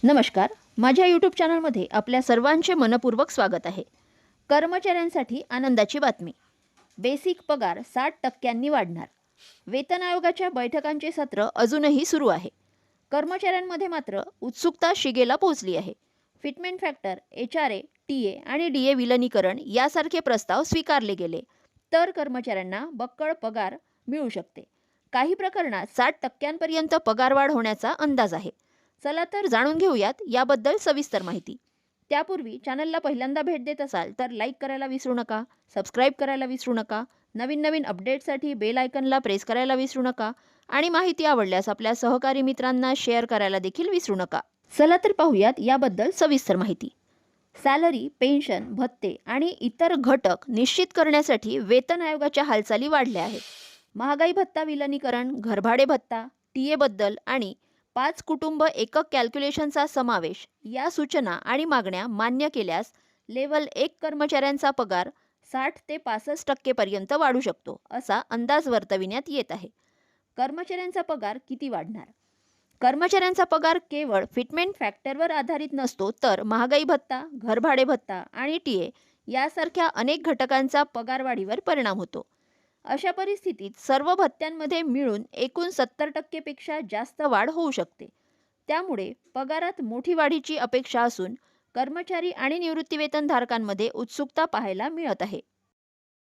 नमस्कार. माझ्या यूट्यूब चॅनलमध्ये आपल्या सर्वांचे मनपूर्वक स्वागत आहे. कर्मचाऱ्यांसाठी आनंदाची बातमी. बेसिक पगार 60% वाढणार. वेतन आयोगाच्या बैठकांचे सत्र अजूनही सुरू आहे. कर्मचाऱ्यांमध्ये मात्र उत्सुकता शिगेला पोहोचली आहे. फिटमेंट फॅक्टर, HRA, TA आणि DA विलिनीकरण यासारखे प्रस्ताव स्वीकारले गेले तर कर्मचाऱ्यांना बक्कळ पगार मिळू शकते. काही प्रकरणात 60% पगारवाढ होण्याचा अंदाज आहे. चला तर जाणून घेऊयात याबद्दल सविस्तर माहिती. त्यापूर्वी चॅनलला पहिल्यांदा भेट देत असाल तर लाईक करायला विसरू नका, सबस्क्राईब करायला विसरू नका, नवीन नवीन अपडेटसाठी बेल आयकनला प्रेस करायला विसरू नका आणि माहिती आवडल्यास आपल्या सहकारी मित्रांना शेअर करायला देखील विसरू नका. चला तर पाहूयात याबद्दल सविस्तर माहिती. सॅलरी, पेन्शन, भत्ते आणि इतर घटक निश्चित करण्यासाठी वेतन आयोगाच्या हालचाली वाढल्या आहेत. महागाई भत्ता विलिनीकरण, घरभाडे भत्ता, टीए बद्दल आणि 5 कुटुंब एकक कॅल्क्युलेशनचा समावेश या सूचना आणि मागण्या मान्य केल्यास लेव्हल 1 कर्मचाऱ्यांचा पगार 60 ते 65% पर्यंत वाढू शकतो असा अंदाज वर्तविण्यात येत आहे. कर्मचाऱ्यांचा पगार किती वाढणार? कर्मचाऱ्यांचा पगार केवळ फिटमेंट फॅक्टरवर आधारित नसतो तर महागाई भत्ता, घरभाडे भत्ता आणि टीए यासारख्या अनेक घटकांचा पगारवाढीवर परिणाम होतो. अशा परिस्थितीत सर्व भत्त्यांमध्ये मिळून एकूण 70% पेक्षा जास्त वाढ होऊ शकते. त्यामुळे पगारात मोठी वाढीची अपेक्षा असून कर्मचारी आणि निवृत्तीवेतनधारकांमध्ये उत्सुकता पाहायला मिळत आहे.